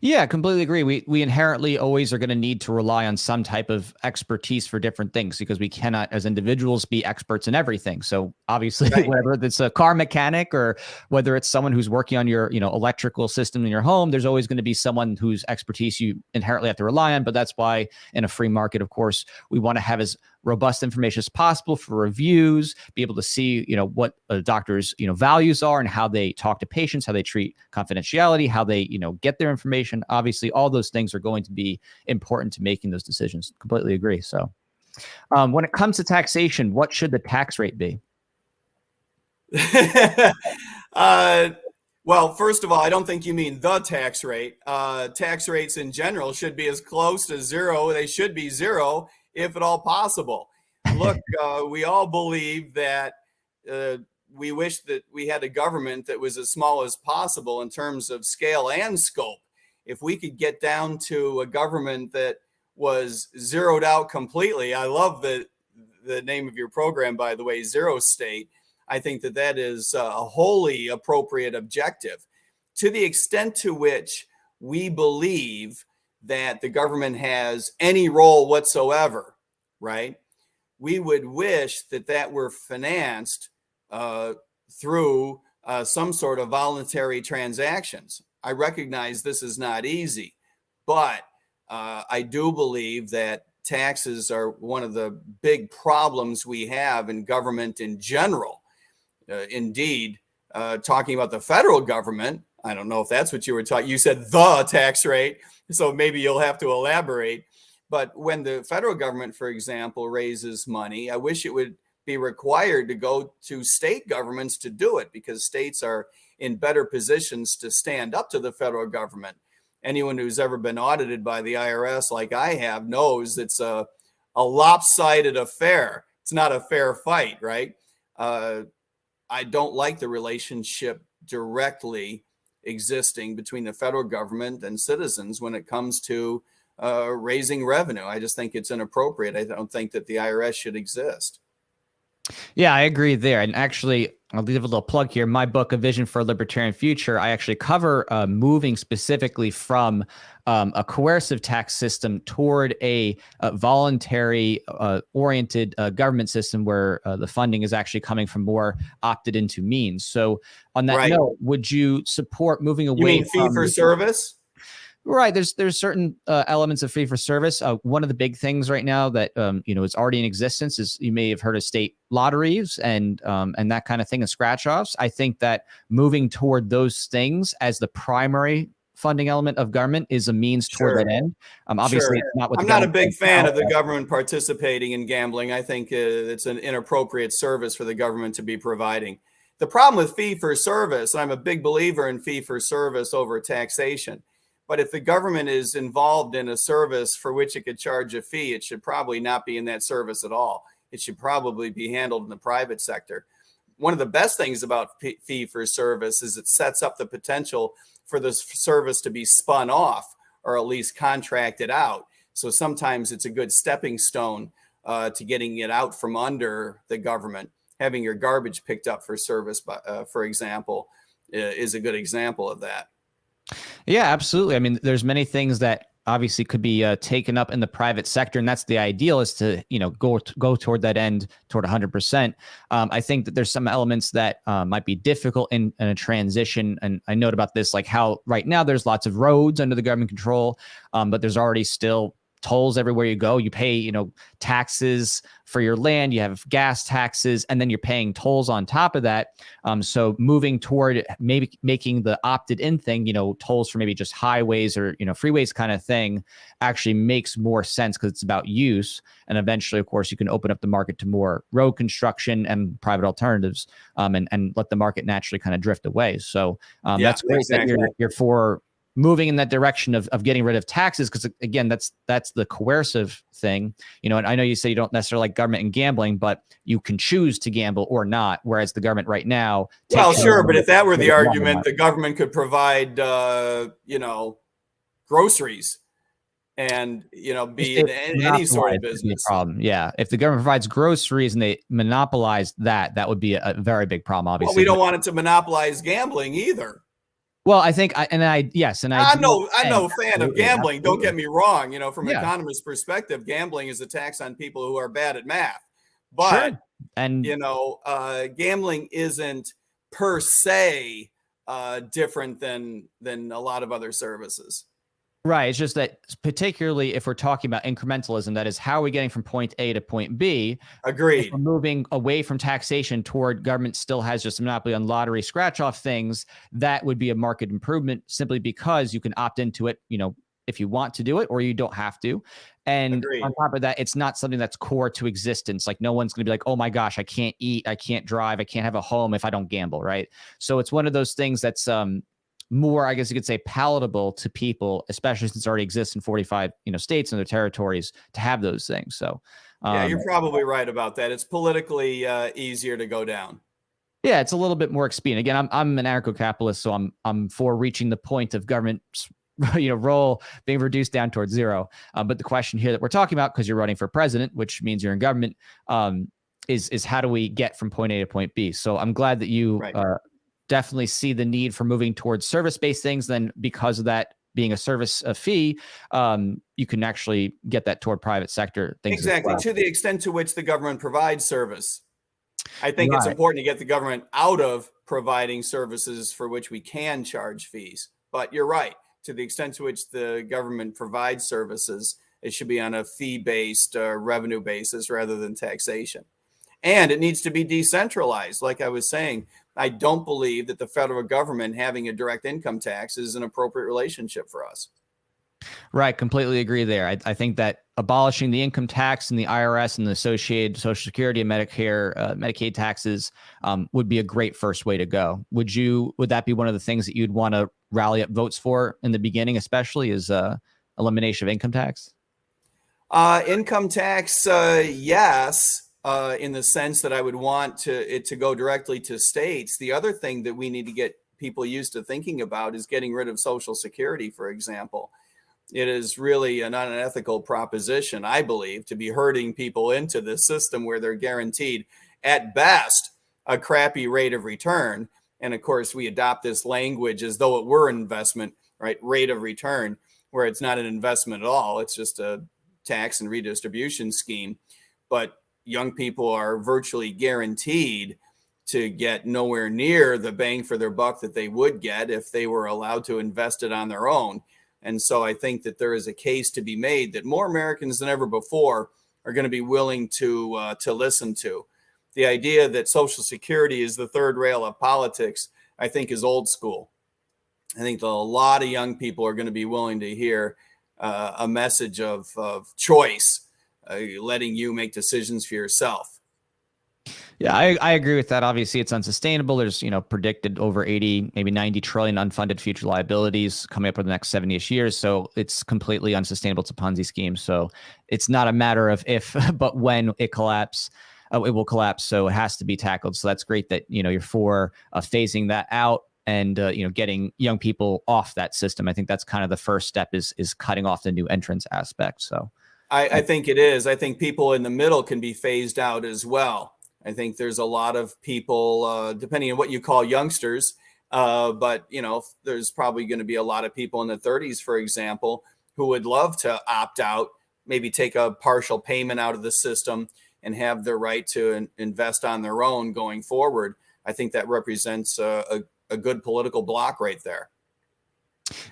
Yeah, completely agree. We inherently always are going to need to rely on some type of expertise for different things, because we cannot, as individuals, be experts in everything. So obviously, right. Whether it's a car mechanic or whether it's someone who's working on your, electrical system in your home, there's always going to be someone whose expertise you inherently have to rely on. But that's why in a free market, of course, we want to have as robust information as possible for reviews, be able to see, what a doctor's, values are and how they talk to patients, how they treat confidentiality, how they, get their information. Obviously, all those things are going to be important to making those decisions. Completely agree. So when it comes to taxation, what should the tax rate be? Well, first of all, I don't think you mean the tax rate. Tax rates in general should be as close to zero. They should be zero, if at all possible. Look, we all believe that we wish that we had a government that was as small as possible in terms of scale and scope. If we could get down to a government that was zeroed out completely, I love the name of your program, by the way, ZeroState. I think that is a wholly appropriate objective. To the extent to which we believe that the government has any role whatsoever, right? We would wish that were financed through some sort of voluntary transactions. I recognize this is not easy, but I do believe that taxes are one of the big problems we have in government in general. Indeed, talking about the federal government, I don't know if that's what you were talking. You said the tax rate, so maybe you'll have to elaborate. But when the federal government, for example, raises money, I wish it would be required to go to state governments to do it, because states are in better positions to stand up to the federal government. Anyone who's ever been audited by the IRS like I have knows it's a lopsided affair. It's not a fair fight, right? I don't like the relationship directly existing between the federal government and citizens when it comes to raising revenue. I just think it's inappropriate. I don't think that the IRS should exist. Yeah, I agree there. And actually, I'll leave a little plug here. My book, A Vision for a Libertarian Future, I actually cover moving specifically from a coercive tax system toward a voluntary oriented government system where the funding is actually coming from more opted into means. So on that note, would you support moving away? You mean fee for service? Right. There's certain elements of fee for service. One of the big things right now that is already in existence is, you may have heard of state lotteries and that kind of thing, and scratch offs. I think that moving toward those things as the primary funding element of government is a means toward that end. Obviously, it's not what I'm not a big fan of the government participating in gambling. I think it's an inappropriate service for the government to be providing. The problem with fee for service, I'm a big believer in fee for service over taxation. But if the government is involved in a service for which it could charge a fee, it should probably not be in that service at all. It should probably be handled in the private sector. One of the best things about fee for service is it sets up the potential for the service to be spun off or at least contracted out. So sometimes it's a good stepping stone to getting it out from under the government. Having your garbage picked up for service, for example, is a good example of that. Yeah, absolutely. I mean, there's many things that obviously could be taken up in the private sector, and that's the ideal, is to go toward that end, toward 100%. I think that there's some elements that might be difficult in a transition, and I note about this, like how right now there's lots of roads under the government control, but there's already still tolls everywhere you go. You pay, taxes for your land, you have gas taxes, and then you're paying tolls on top of that. So moving toward maybe making the opted in thing, tolls for maybe just highways or, freeways kind of thing, actually makes more sense because it's about use. And eventually, of course, you can open up the market to more road construction and private alternatives, and let the market naturally kind of drift away. So that's great that you're for moving in that direction of getting rid of taxes, because again, that's the coercive thing, and I know you say you don't necessarily like government and gambling, but you can choose to gamble or not, whereas the government right now, well, sure, but if that were the argument, the government could provide groceries and be in any sort of business. Problem. Yeah, if the government provides groceries and they monopolize that would be a very big problem, obviously. Well, we don't want it to monopolize gambling either. Well, I think I'm no fan of gambling. Absolutely. Don't get me wrong. From an economist's perspective, gambling is a tax on people who are bad at math. But sure. And gambling isn't per se different than a lot of other services. Right. It's just that, particularly if we're talking about incrementalism, that is, how are we getting from point A to point B? Agreed. If we're moving away from taxation toward government still has just a monopoly on lottery scratch-off things, that would be a market improvement, simply because you can opt into it, if you want to do it, or you don't have to. And Agreed. On top of that, it's not something that's core to existence. Like, no one's going to be like, oh my gosh, I can't eat, I can't drive, I can't have a home if I don't gamble, right? So it's one of those things that's more, I guess you could say, palatable to people, especially since it already exists in 45 states and their territories, to have those things. So yeah, you're probably right about that. It's politically easier to go down. Yeah, it's a little bit more expedient. Again, I'm an anarcho-capitalist, so I'm for reaching the point of government's role being reduced down towards zero. But the question here that we're talking about, because you're running for president, which means you're in government, is how do we get from point A to point B? So I'm glad that you definitely see the need for moving towards service-based things. Then, because of that being a service fee, you can actually get that toward private sector things. Exactly. To the extent to which the government provides service, I think it's important to get the government out of providing services for which we can charge fees. But you're right. To the extent to which the government provides services, it should be on a fee-based revenue basis rather than taxation. And it needs to be decentralized. Like I was saying, I don't believe that the federal government having a direct income tax is an appropriate relationship for us. Right. Completely agree there. I think that abolishing the income tax and the IRS and the associated Social Security and Medicare, Medicaid taxes would be a great first way to go. Would that be one of the things that you'd want to rally up votes for in the beginning, especially, is elimination of income tax? Income tax, yes. In the sense that I would want it to go directly to states. The other thing that we need to get people used to thinking about is getting rid of Social Security, for example. It is really an unethical proposition, I believe, to be herding people into this system where they're guaranteed, at best, a crappy rate of return. And of course, we adopt this language as though it were an investment, right? Rate of return, where it's not an investment at all. It's just a tax and redistribution scheme. But young people are virtually guaranteed to get nowhere near the bang for their buck that they would get if they were allowed to invest it on their own. And so I think that there is a case to be made that more Americans than ever before are going to be willing to listen to. The idea that Social Security is the third rail of politics, I think, is old school. I think a lot of young people are going to be willing to hear a message of choice, letting you make decisions for yourself. Yeah, I agree with that. Obviously, it's unsustainable. There's, predicted over 80, maybe 90 trillion unfunded future liabilities coming up over the next 70-ish years. So it's completely unsustainable. It's a Ponzi scheme. So it's not a matter of if, but when it will collapse. So it has to be tackled. So that's great that, you're for phasing that out and, getting young people off that system. I think that's kind of the first step, is cutting off the new entrance aspect. So I think it is. I think people in the middle can be phased out as well. I think there's a lot of people, depending on what you call youngsters, but there's probably going to be a lot of people in the 30s, for example, who would love to opt out, maybe take a partial payment out of the system and have the right to invest on their own going forward. I think that represents a good political block right there.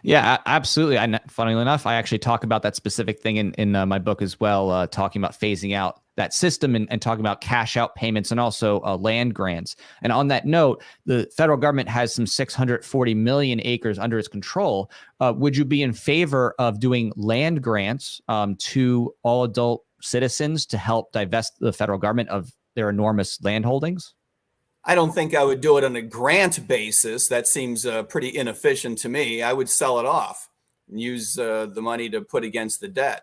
Yeah, absolutely. And funnily enough, I actually talk about that specific thing in my book as well, talking about phasing out that system and talking about cash out payments and also land grants. And on that note, the federal government has some 640 million acres under its control. Would you be in favor of doing land grants to all adult citizens to help divest the federal government of their enormous land holdings? I don't think I would do it on a grant basis. That seems pretty inefficient to me. I would sell it off and use the money to put against the debt.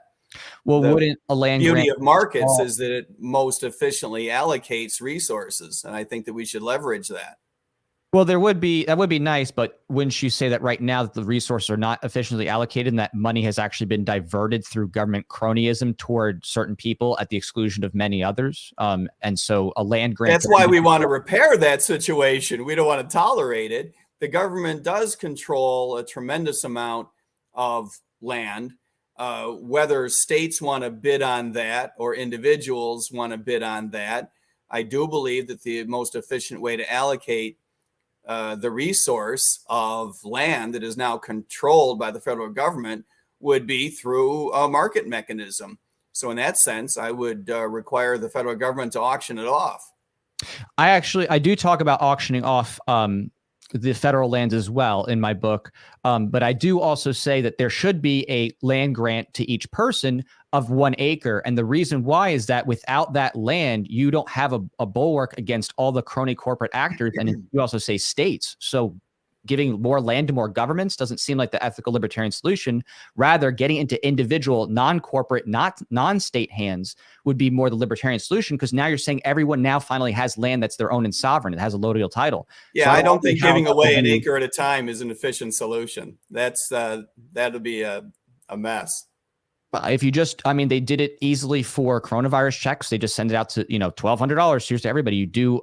Well, wouldn't a land grant— beauty of markets is that it most efficiently allocates resources, and I think that we should leverage that. Well, that would be nice, but wouldn't you say that right now that the resources are not efficiently allocated and that money has actually been diverted through government cronyism toward certain people at the exclusion of many others? And so a land grant— That's why we want to repair that situation. We don't want to tolerate it. The government does control a tremendous amount of land. Whether states want to bid on that or individuals want to bid on that, I do believe that the most efficient way to allocate the resource of land that is now controlled by the federal government would be through a market mechanism. So in that sense, I would require the federal government to auction it off. I do talk about auctioning off the federal lands as well in my book. But I do also say that there should be a land grant to each person of 1 acre. And the reason why is that without that land, you don't have a bulwark against all the crony corporate actors. And you also say states. So giving more land to more governments doesn't seem like the ethical libertarian solution. Rather, getting into individual, non-corporate, non-state hands would be more the libertarian solution, because now you're saying everyone now finally has land that's their own and sovereign. It has a allodial title. Yeah, so I don't think giving away an acre at a time is an efficient solution. That'll be a mess. If you just, I mean, they did it easily for coronavirus checks. They just send it out to, $1,200. Here's to everybody. You do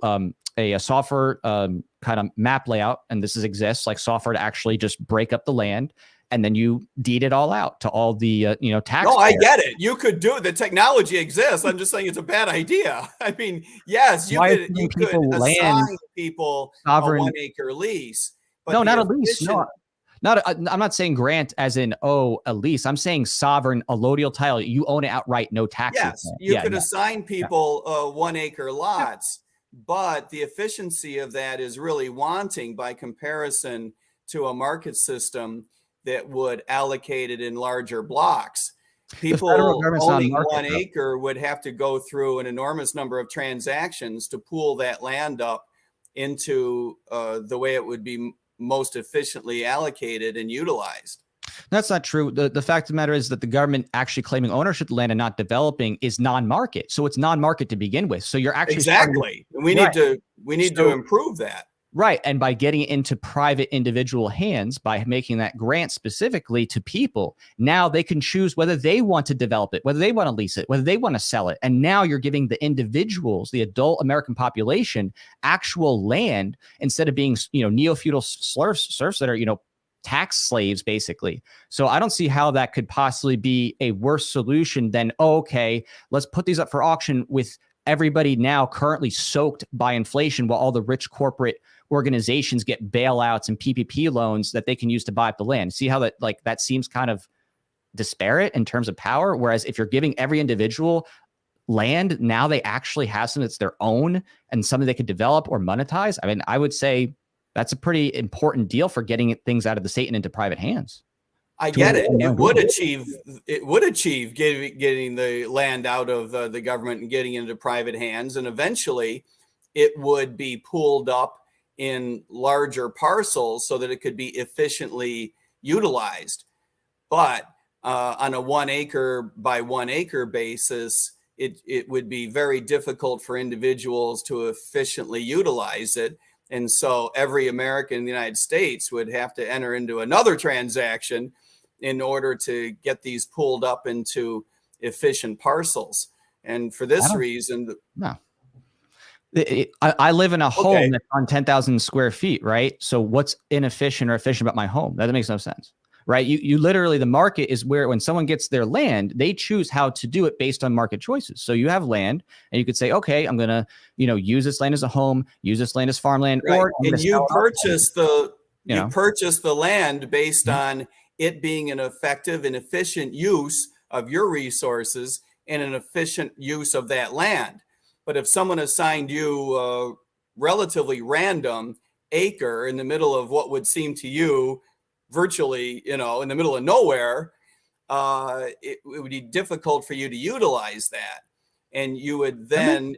a software kind of map layout, and this exists like software to actually just break up the land, and then you deed it all out to all the tax. No, I get it. You could do it. The technology exists. I'm just saying it's a bad idea. I mean, yes, you could assign people sovereign, a 1 acre lease. But no, not a lease. No. I'm not saying grant as in, a lease. I'm saying sovereign allodial title. You own it outright, no taxes. Yes, you could assign people 1 acre lots, but the efficiency of that is really wanting by comparison to a market system that would allocate it in larger blocks. People owning 1 acre would have to go through an enormous number of transactions to pool that land up into the way it would be most efficiently allocated and utilized. That's not true. The fact of the matter is that the government actually claiming ownership of the land and not developing is non-market. So it's non-market to begin with. So you're actually exactly. We need to improve that. Right. And by getting into private individual hands, by making that grant specifically to people, now they can choose whether they want to develop it, whether they want to lease it, whether they want to sell it. And now you're giving the individuals, the adult American population, actual land instead of being, neo-feudal serfs that are, tax slaves, basically. So I don't see how that could possibly be a worse solution than, okay, let's put these up for auction with everybody now currently soaked by inflation while all the rich corporate organizations get bailouts and PPP loans that they can use to buy up the land. See how that seems kind of disparate in terms of power? Whereas if you're giving every individual land, now they actually have something that's their own and something they could develop or monetize. I mean, I would say that's a pretty important deal for getting things out of the state and into private hands. I get it. It would achieve getting the land out of the government and getting into private hands. And eventually it would be pooled up in larger parcels so that it could be efficiently utilized. But on a 1 acre by 1 acre basis, it would be very difficult for individuals to efficiently utilize it. And so every American in the United States would have to enter into another transaction in order to get these pulled up into efficient parcels. And for this reason, no. I live in a home that's on 10,000 square feet, right? So what's inefficient or efficient about my home? That makes no sense. right? You literally, the market is where when someone gets their land, they choose how to do it based on market choices. So you have land and you could say, okay, I'm going to, use this land as a home, use this land as farmland, right. or and you purchase the land based mm-hmm. on it being an effective and efficient use of your resources and an efficient use of that land. But if someone assigned you a relatively random acre in the middle of what would seem to you virtually, in the middle of nowhere, it would be difficult for you to utilize that. And you would then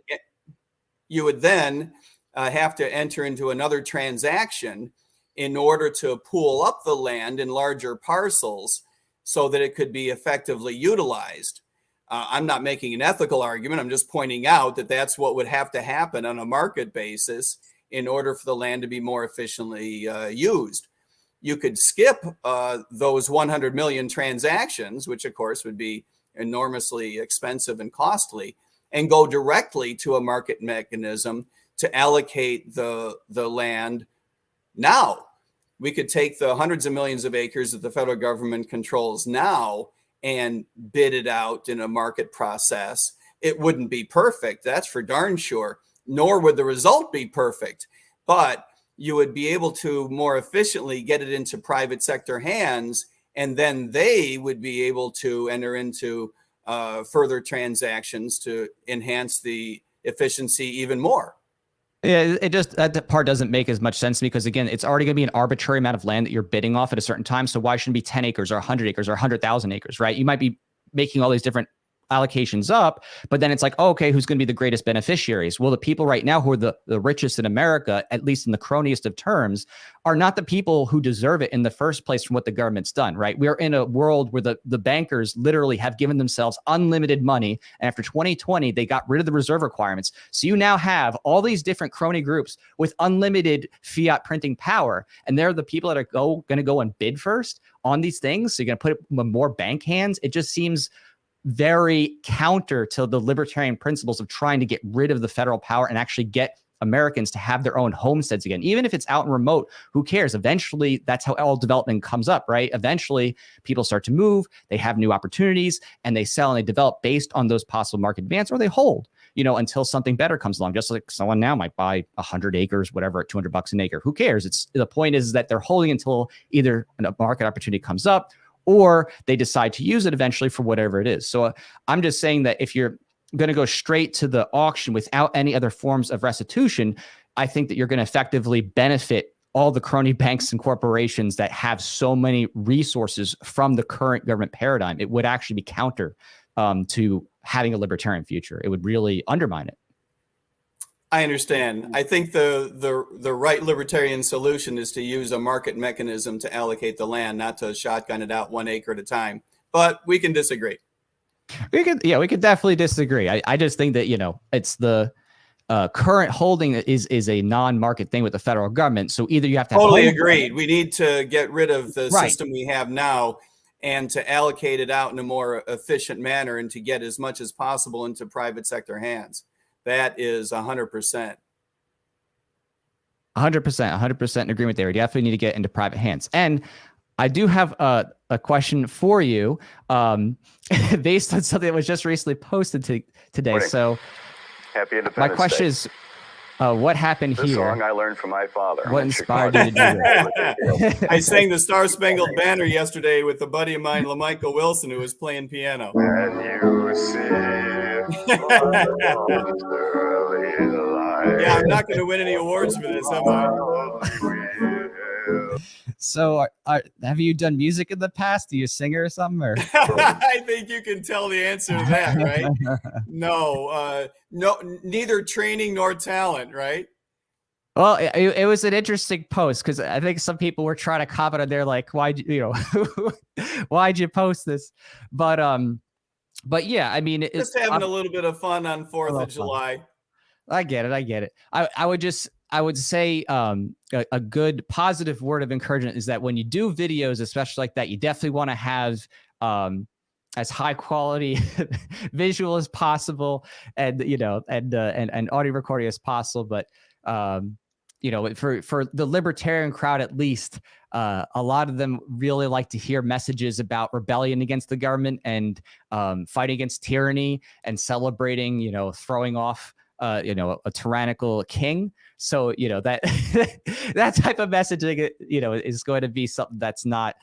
have to enter into another transaction in order to pool up the land in larger parcels so that it could be effectively utilized. I'm not making an ethical argument. I'm just pointing out that that's what would have to happen on a market basis in order for the land to be more efficiently used. You could skip those 100 million transactions, which of course would be enormously expensive and costly, and go directly to a market mechanism to allocate the land now. We could take the hundreds of millions of acres that the federal government controls now and bid it out in a market process. It wouldn't be perfect, that's for darn sure, nor would the result be perfect, but you would be able to more efficiently get it into private sector hands, and then they would be able to enter into further transactions to enhance the efficiency even more. Yeah, it just, that part doesn't make as much sense because, again, it's already going to be an arbitrary amount of land that you're bidding off at a certain time. So why shouldn't it be 10 acres or 100 acres or 100,000 acres, right? You might be making all these different allocations up, but then it's like, oh, okay, who's going to be the greatest beneficiaries? Well, the people right now who are the richest in America, at least in the croniest of terms, are not the people who deserve it in the first place from what the government's done, right? We are in a world where the bankers literally have given themselves unlimited money. And after 2020, they got rid of the reserve requirements. So you now have all these different crony groups with unlimited fiat printing power. And they're the people that are going to go and bid first on these things. So you're going to put it in more bank hands. It just seems very counter to the libertarian principles of trying to get rid of the federal power and actually get Americans to have their own homesteads again. Even if it's out and remote, who cares? Eventually, that's how all development comes up, right? Eventually, people start to move, they have new opportunities, and they sell and they develop based on those possible market advance, or they hold, until something better comes along. Just like someone now might buy 100 acres, whatever, at $200 an acre. Who cares? The point is that they're holding until either a market opportunity comes up or they decide to use it eventually for whatever it is. So I'm just saying that if you're going to go straight to the auction without any other forms of restitution, I think that you're going to effectively benefit all the crony banks and corporations that have so many resources from the current government paradigm. It would actually be counter to having a libertarian future. It would really undermine it. I understand. I think the right libertarian solution is to use a market mechanism to allocate the land, not to shotgun it out 1 acre at a time. But we can disagree. We could definitely disagree. I just think that, it's the current holding is a non-market thing with the federal government. So either you have to totally agreed. We need to get rid of the system we have now and to allocate it out in a more efficient manner and to get as much as possible into private sector hands. That is 100%. 100% in agreement there. We definitely need to get into private hands. And I do have a question for you based on something that was just recently posted today. Morning. So Happy Independence my question Day. is, what happened This here? song I learned from my father. What inspired you to do that? I sang the Star Spangled Banner yesterday with a buddy of mine, LaMichael Wilson, who was playing piano. When you see yeah, I'm not going to win any awards for this, am I? So have you done music in the past? Do you sing or something? Or? I think you can tell the answer to that, right? No, neither training nor talent, right? Well, it was an interesting post because I think some people were trying to comment on there, like, why'd you post this? But yeah, I mean, just having a little bit of fun on 4th of July. I get it. I would say a good positive word of encouragement is that when you do videos, especially like that, you definitely want to have as high quality visual as possible and audio recording as possible. But for the libertarian crowd, at least, a lot of them really like to hear messages about rebellion against the government and fighting against tyranny and celebrating, throwing off, a tyrannical king. So, that that type of messaging, is going to be something that's not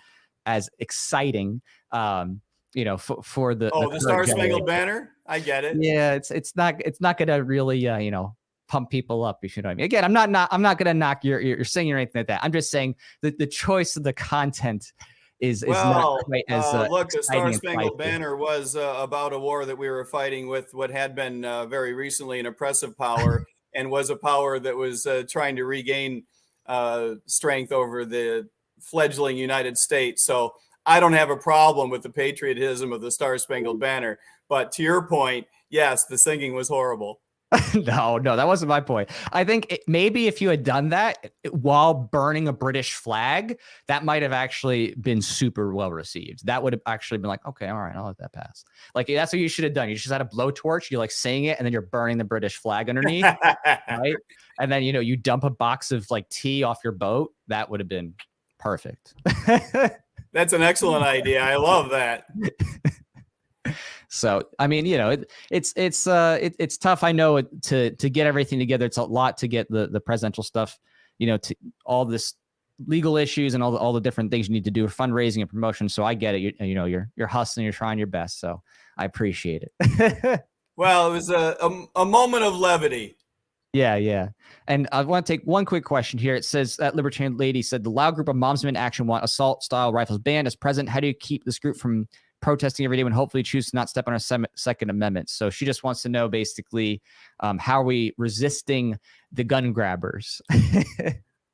as exciting, for the Star Spangled Banner. I get it. Yeah, it's not going to really, pump people up, if you know what I mean. Again, I'm not going to knock your singing or anything like that. I'm just saying that the choice of the content is not quite as look, the Star exciting and Spangled spicy. Banner was about a war that we were fighting with what had been very recently an oppressive power and was a power that was trying to regain strength over the fledgling United States. So I don't have a problem with the patriotism of the Star Spangled Banner. But to your point, yes, the singing was horrible. No, that wasn't my point. I think maybe if you had done that while burning a British flag, that might have actually been super well received. That would have actually been like, okay, all right, I'll let that pass. Like, that's what you should have done. You just had a blowtorch, you're like saying it, and then you're burning the British flag underneath, right? And then, you dump a box of like tea off your boat. That would have been perfect. That's an excellent idea. I love that. So, I mean, it's tough. I know to get everything together. It's a lot to get the presidential stuff, to all this legal issues and all the different things you need to do, fundraising and promotion. So I get it. You're hustling, you're trying your best. So I appreciate it. Well, it was a moment of levity. Yeah. And I want to take one quick question here. It says that Libertarian lady said the loud group of Moms in Action want assault style rifles banned. As president, how do you keep this group from protesting every day when hopefully choose to not step on our Second Amendment? So she just wants to know basically, how are we resisting the gun grabbers?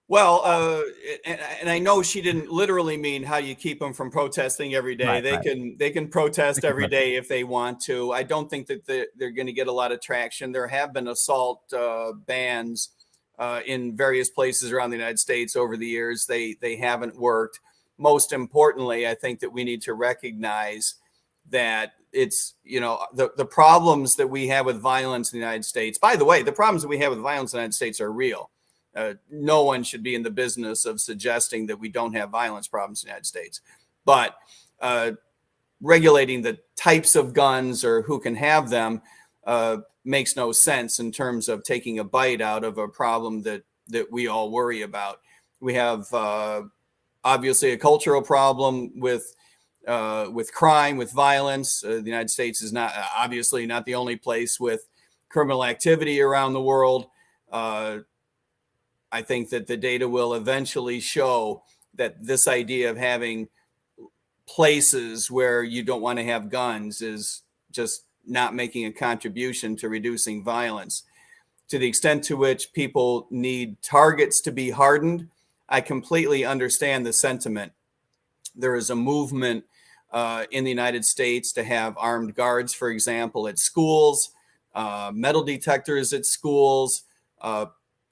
Well, and I know she didn't literally mean how you keep them from protesting every day. They can protest every day if they want to. I don't think that they're going to get a lot of traction. There have been assault bans in various places around the United States over the years. They haven't worked. Most importantly, I think that we need to recognize that it's, the problems that we have with violence in the United States. By the way, the problems that we have with violence in the United States are real. No one should be in the business of suggesting that we don't have violence problems in the United States. But regulating the types of guns or who can have them makes no sense in terms of taking a bite out of a problem that we all worry about. We have obviously a cultural problem with crime, with violence. The United States is obviously not the only place with criminal activity around the world. I think that the data will eventually show that this idea of having places where you don't want to have guns is just not making a contribution to reducing violence. To the extent to which people need targets to be hardened, I completely understand the sentiment. There is a movement in the United States to have armed guards, for example, at schools, metal detectors at schools.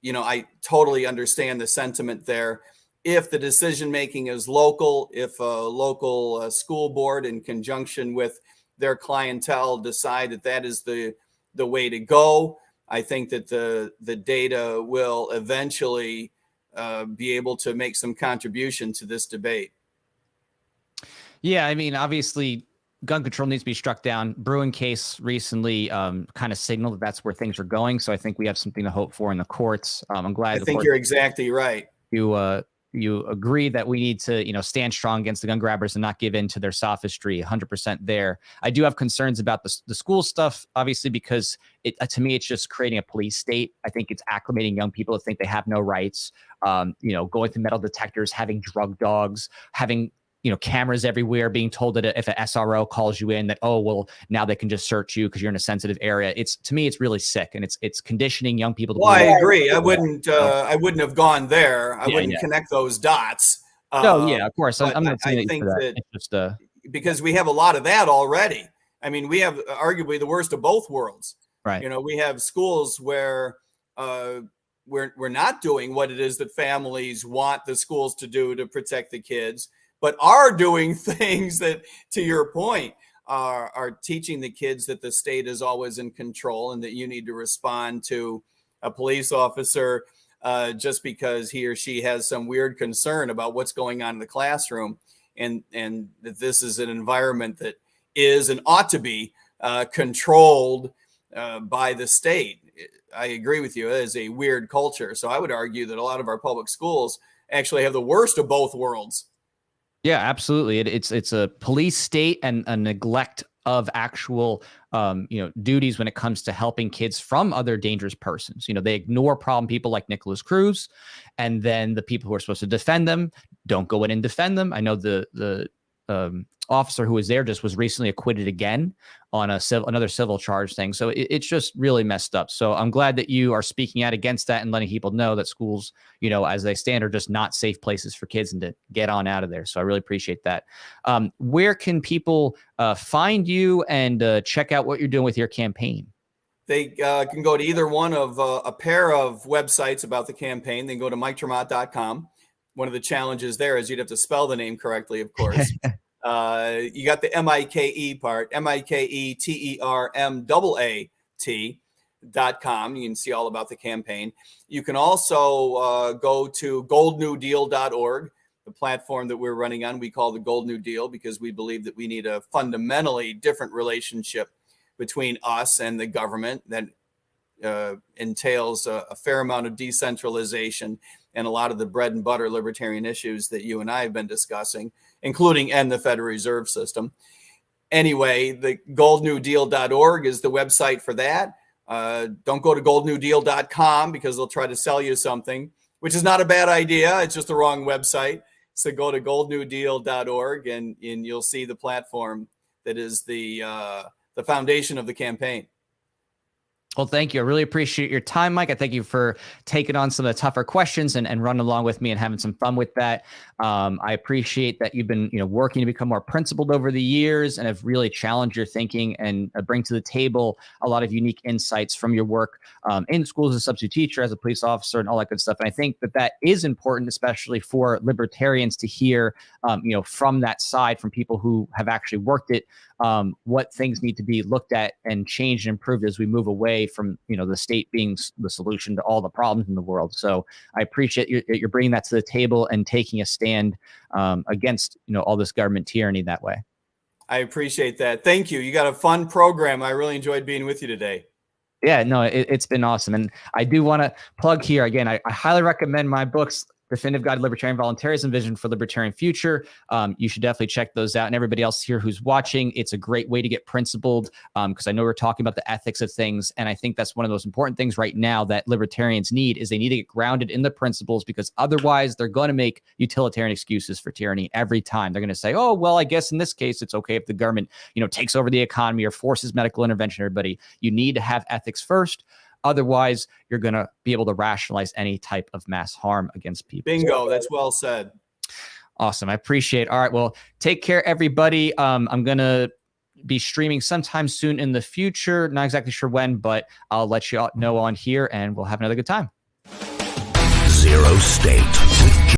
I totally understand the sentiment there. If the decision making is local, if a local school board in conjunction with their clientele decide that is the way to go, I think that the data will eventually be able to make some contribution to this debate. Yeah, I mean, obviously, gun control needs to be struck down. Bruin case recently kind of signaled that that's where things are going. So I think we have something to hope for in the courts. I'm glad. I think you're exactly right. You agree that we need to, stand strong against the gun grabbers and not give in to their sophistry. 100% there. I do have concerns about the school stuff, obviously, because to me, it's just creating a police state. I think it's acclimating young people to think they have no rights. Going to metal detectors, having drug dogs, having cameras everywhere, being told that if an SRO calls you in that, oh, well, now they can just search you because you're in a sensitive area. To me, it's really sick, and it's conditioning young people to. Well, I agree. I wouldn't have gone there. I wouldn't connect those dots. No, yeah, of course. I'm not saying I think that. It's just because we have a lot of that already. I mean, we have arguably the worst of both worlds. Right. We have schools where we're not doing what it is that families want the schools to do to protect the kids, but are doing things that, to your point, are teaching the kids that the state is always in control and that you need to respond to a police officer. just because he or she has some weird concern about what's going on in the classroom, and that this is an environment that is and ought to be controlled by the state. I agree with you. It is a weird culture. So I would argue that a lot of our public schools actually have the worst of both worlds. Yeah, absolutely. It's a police state and a neglect of actual duties when it comes to helping kids from other dangerous persons. They ignore problem people like Nicholas Cruz, and then the people who are supposed to defend them don't go in and defend them. I know the officer who was there just was recently acquitted again on another civil charge thing. So it's just really messed up. So I'm glad that you are speaking out against that and letting people know that schools, as they stand, are just not safe places for kids and to get on out of there. So I really appreciate that. Where can people find you and check out what you're doing with your campaign? They can go to either one of a pair of websites about the campaign. They can go to MikeTerMaat.com. One of the challenges there is you'd have to spell the name correctly, of course. You got the MIKE part, MikeTermaat.com. You can see all about the campaign. You can also go to goldnewdeal.org, the platform that we're running on. We call the Gold New Deal because we believe that we need a fundamentally different relationship between us and the government that entails a fair amount of decentralization and a lot of the bread and butter libertarian issues that you and I have been discussing, including end the Federal Reserve System. Anyway, the goldnewdeal.org is the website for that. Don't go to goldnewdeal.com because they'll try to sell you something, which is not a bad idea. It's just the wrong website. So go to goldnewdeal.org and you'll see the platform that is the foundation of the campaign. Well, thank you. I really appreciate your time, Mike. I thank you for taking on some of the tougher questions and running along with me and having some fun with that. I appreciate that you've been, working to become more principled over the years and have really challenged your thinking and bring to the table a lot of unique insights from your work in schools as a substitute teacher, as a police officer, and all that good stuff. And I think that is important, especially for libertarians to hear, from that side, from people who have actually worked it, what things need to be looked at and changed and improved as we move away from, the state being the solution to all the problems in the world. So I appreciate you're bringing that to the table and taking a stand against, all this government tyranny that way. I appreciate that. Thank you. You got a fun program. I really enjoyed being with you today. Yeah, no, it's been awesome. And I do want to plug here again. I highly recommend my books, Definitive Guide to Libertarian Voluntarism, Vision for Libertarian Future. You should definitely check those out. And everybody else here who's watching, it's a great way to get principled because I know we're talking about the ethics of things. And I think that's one of those important things right now that libertarians need is they need to get grounded in the principles, because otherwise they're going to make utilitarian excuses for tyranny every time. They're going to say, oh, well, I guess in this case, it's okay if the government, takes over the economy or forces medical intervention. Everybody, you need to have ethics first. Otherwise, you're going to be able to rationalize any type of mass harm against people. Bingo. That's well said. Awesome. I appreciate it. All right. Well, take care, everybody. I'm going to be streaming sometime soon in the future. Not exactly sure when, but I'll let you all know on here and we'll have another good time. ZeroState.